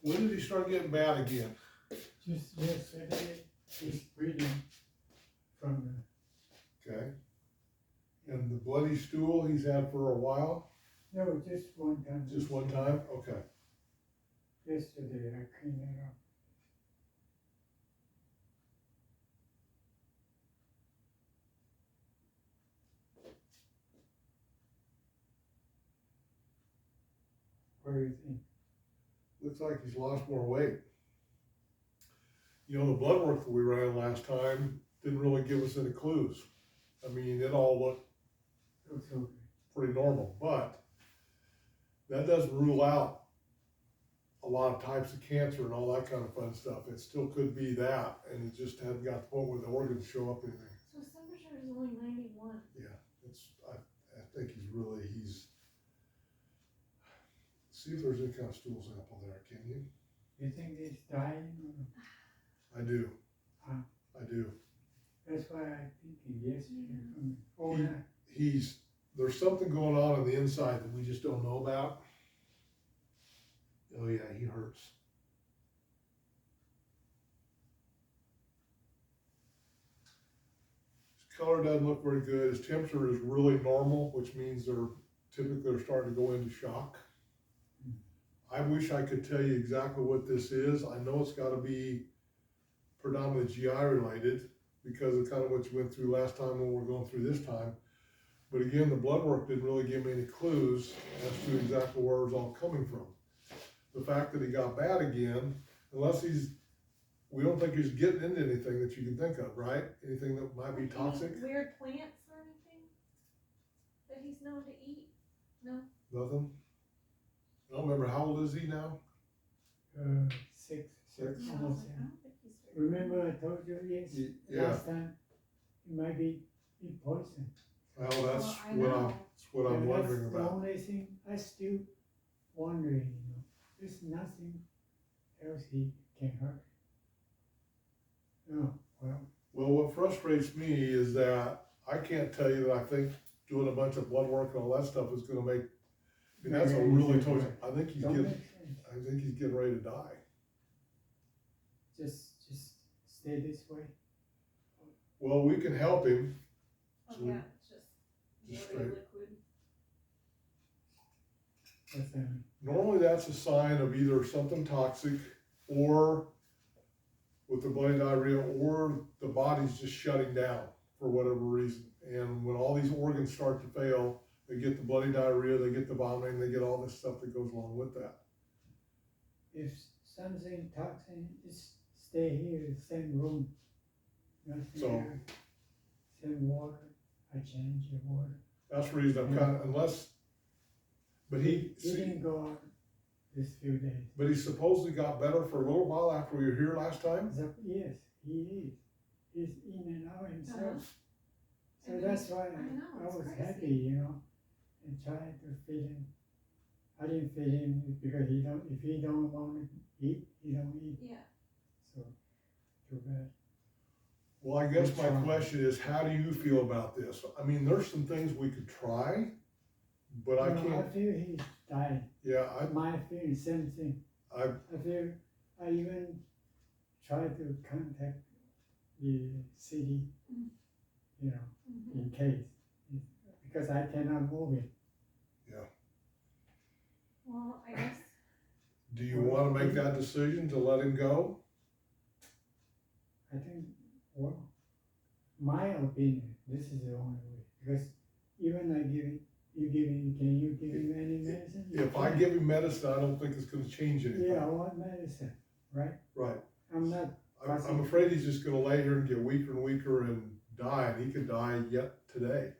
When did he start getting bad again? Just yesterday, he's breathing from Okay. And the bloody stool he's had for a while? no, just one time. Just one time? Okay. Yesterday, I cleaned it up. What do you think? Looks like he's lost more weight. You know, the blood work that we ran last time didn't really give us any clues. I mean, it all looked Looks okay. pretty normal, but that doesn't rule out a lot of types of cancer and all that kind of fun stuff. It still could be that, and it just hadn't got to the point where the organs show up anything. So his temperature is only 91. I think he's, see if there's any kind of stool sample there, can you? You think he's dying? Or? I do. Huh? I do. That's why I think yesterday from There's something going on the inside that we just don't know about. Oh yeah, he hurts. His color doesn't look very good. His temperature is really normal, which means they're starting to go into shock. I wish I could tell you exactly what this is. I know it's gotta be predominantly GI related because of kind of what you went through last time when we're going through this time. But again, the blood work didn't really give me any clues as to exactly where it's all coming from. The fact that he got bad again, we don't think he's getting into anything that you can think of, right? Anything that might be toxic? Any weird plants or anything that he's known to eat? No? Nothing? I don't remember, how old is he now? 6. No, I was Almost. like, I don't think he's very Remember I told you last time it might be poison. Well, Well, that's I know. what I'm And wondering that's the about. only thing I still wondering. There's nothing else he can hurt. No, well. Well, what frustrates me is that I can't tell you that I think doing a bunch of blood work and all that stuff is gonna make, I mean, that's a really tough, I think he's Don't getting, make sense. I think he's getting ready to die. Just stay this way. Well, we can help him. Oh, So yeah, it's just really straight. liquid. What's that mean? Normally that's a sign of either something toxic or with the bloody diarrhea, or the body's just shutting down for whatever reason. And when all these organs start to fail, they get the bloody diarrhea, they get the vomiting, they get all this stuff that goes along with that. If something toxin, just stay here, same room. Nothing So- else. Same water. I change the water. That's the reason I'm kind of, but He didn't go out this few days. but he supposedly got better for a little while after we were here last time. So, yes, he is. He's in and out himself. Uh-huh. So And that's then- why I know, I it's was crazy. happy, and tried to feed him. I didn't feed him because if he don't want to eat, he don't eat. Yeah. So, too bad. Well, I guess my Which one? question is, how do you feel about this? I mean, there's some things we could try, but I No, I can't, feel he's dying. yeah, My feeling, same thing. I I feel, I even tried to contact the city, Mm. Mhm. in case, because I cannot move it. Well, I guess, do you wanna make that decision to let him go? I think, well, my opinion, this is the only way, because even can you give him any medicine? You If I can't. give him medicine, I don't think it's gonna change anything. Yeah, what medicine, right? Right. I'm not, I'm afraid he's just gonna lay here and get weaker and weaker and die, and he could die yet today.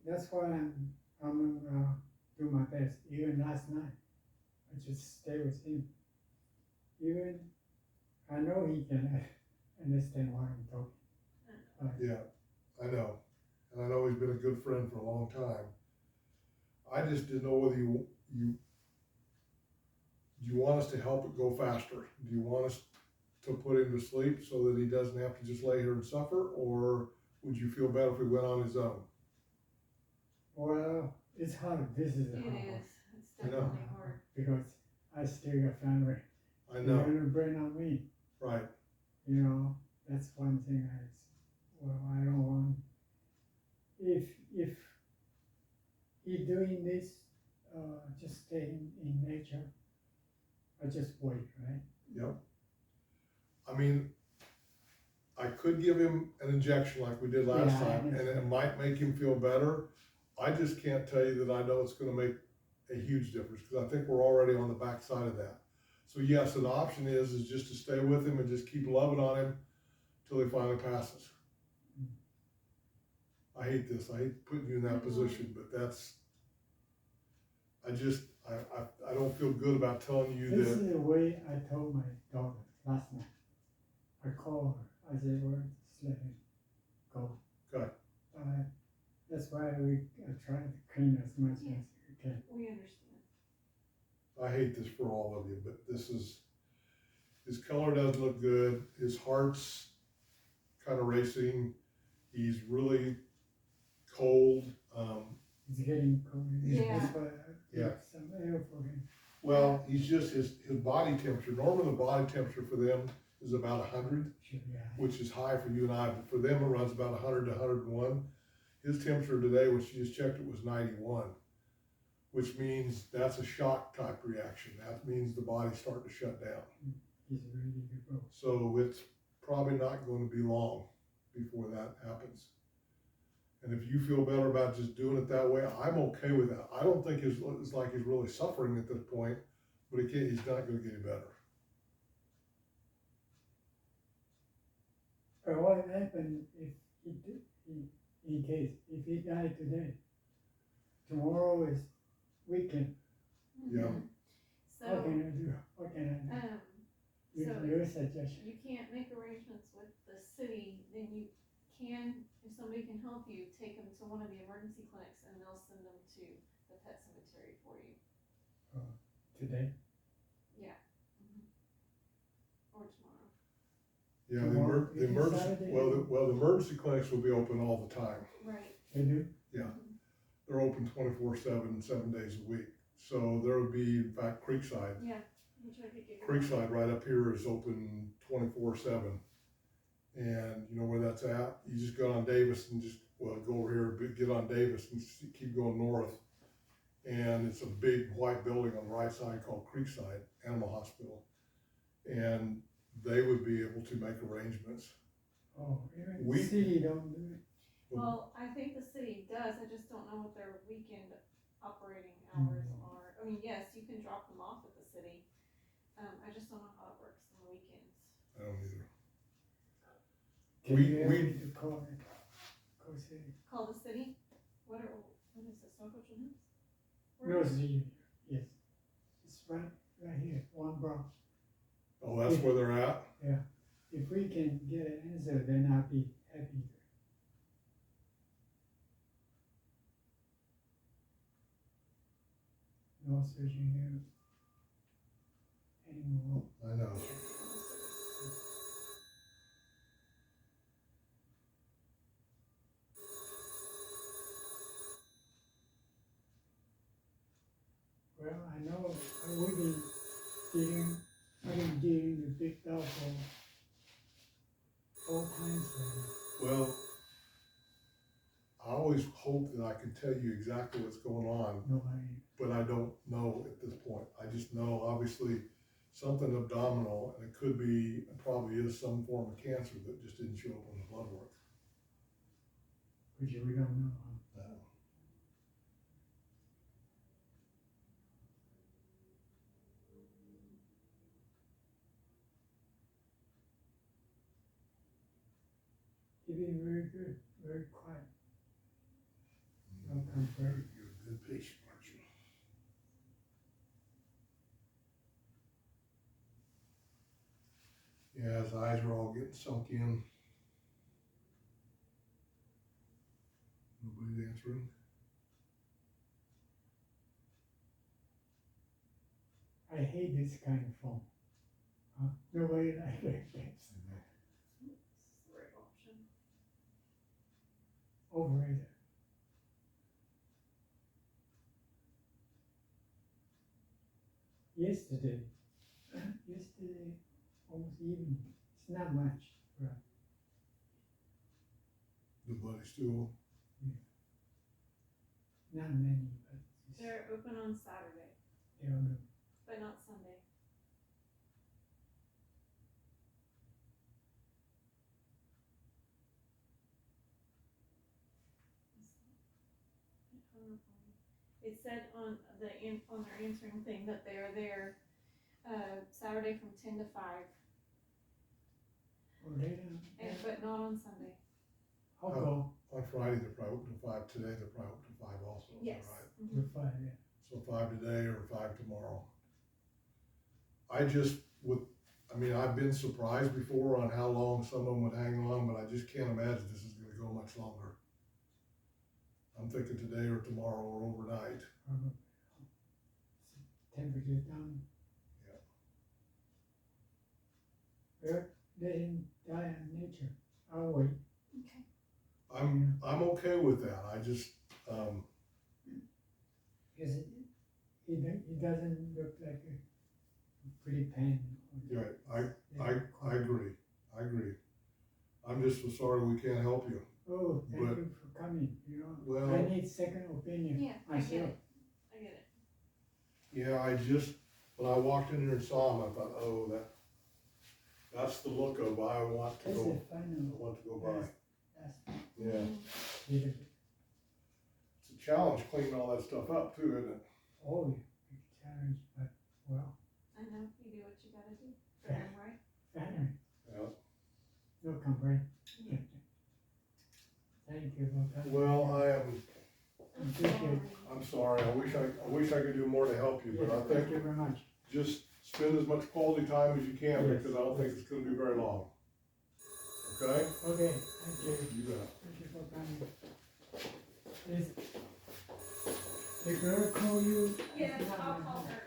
that's why I'm gonna do my best, even last night, I just stay with him. Even, I know he can understand what I'm talking. Yeah, I know, and I know he's been a good friend for a long time. I just didn't know whether do you want us to help it go faster? Do you want us to put him to sleep so that he doesn't have to just lay here and suffer, or would you feel better if he went on his own? Well, it's hard, this is it hard. is, it's I know. definitely hard. Because I still got family. know, You're gonna bring on me, right, you know, that's one thing I don't want. If he doing this, just stay in nature, I just wait, right? yep. I mean, I could give him an injection like we did last Yeah, I time, and it understand. might make him feel better. I just can't tell you that I know it's gonna make a huge difference, because I think we're already on the backside of that. So yes, an option is just to stay with him and just keep loving on him till he finally passes. I hate this, I hate putting you in that position, but that's, I don't feel good about telling you This that, is the way I told my daughter last night. I called her, I said, well, just let him go. Okay. That's why we try to clean as much Yeah. as we can. We understand. I hate this for all of you, but this is, his color doesn't look good, his heart's kind of racing, he's really cold, It's getting cold. Yeah. That's why I Yeah. get some air for him. well, he's just, his body temperature, normally the body temperature for them is about 100, Should be high. which is high for you and I, but for them it runs about 100 to 101. His temperature today, when she just checked it, was 91, which means that's a shock type reaction. That means the body's starting to shut down. He's ready to go. So it's probably not going to be long before that happens. And if you feel better about just doing it that way, I'm okay with that. I don't think it's like he's really suffering at this point, but he's not going to get any better. But what happened if in case, if he died today, tomorrow is weekend, Yeah. So, what can I do? What can I do? so Your suggestion. you can't make arrangements with the city, then you can, if somebody can help you, take them to one of the emergency clinics and they'll send them to the pet cemetery for you. Today? Or tomorrow. Yeah, Tomorrow, the emergency, Saturday? well, the emergency clinics will be open all the time. Right. They do? They're open 24/7, 7 days a week. So there would be, in fact, Creekside. Yeah, which I could get you. Creekside right up here is open 24/7. And you know where that's at? You just go on Davis and go over here, get on Davis and keep going north. And it's a big white building on the right side called Creekside Animal Hospital. And they would be able to make arrangements. Oh, even We- the city don't do it. Well, I think the city does, I just don't know what their weekend operating hours are. I mean, yes, you can drop them off at the city, I just don't know how it works on the weekends. I don't either. Can We- you help we- me to call it? Call city? Call the city, what is it, Stockholm Hills? No, city, yes. It's right here, one block. Oh, that's where they're at? If we can get an answer, then I'll be happy. No searching here anymore. I know. Well, I know we've been I've been dealing with big dog for all times now. Well, I always hope that I can tell you exactly what's going on, Nobody, but I don't know at this point. I just know, obviously, something abdominal, and it could be, it probably is some form of cancer that just didn't show up on the blood work. which we don't know. He's been very good, very quiet. No complaint. You're a good patient, aren't you? Yeah, his eyes are all getting sunk in. Nobody's answering. I hate this kind of phone. Nobody likes it. This is the right option. Overrated. Yesterday, Yesterday, almost evening, it's not much, but The bloody stool. not many, but it's, They're open on Saturday, they're on but not Sunday. It said on on their answering thing that they are there, Saturday from 10 to 5, or later, but not on Sunday. I'll go On Friday, they're probably open till 5. Today, they're probably open till 5 also, is that Yes. right? Mhm. to 5, yeah. So 5 today or 5 tomorrow. I mean, I've been surprised before on how long some of them would hang on, but I just can't imagine this is gonna go much longer. I'm thinking today or tomorrow or overnight. Probably. Temperature down. Yeah. Well, let him die in nature, I'll wait. Okay. I'm okay with that, I just, Because he doesn't look like a pretty pain. yeah, I agree, I'm just so sorry we can't help you. Oh, thank But- you for coming, you know, Well- I need second opinion Yeah, I get myself. it. I get it. Yeah, when I walked in there and saw him, I thought, oh, that's the look of I want to That's go, the final, by. that's Yeah, Mhm. it's a challenge cleaning all that stuff up too, isn't it? oh, big challenge, but well, I know, you do what you gotta do for them, right? family, Yeah. no complaint. Yeah. Thank you for coming. Well, I'm Thank you. I'm sorry, I wish I could do more to help you, but I Yeah, thank think you very much. just spend as much quality time as you can, Yes. because I don't think it's gonna be very long. Okay? Okay, thank you. You bet. Thank you for coming. Is the girl call you? Yes, I'll call her.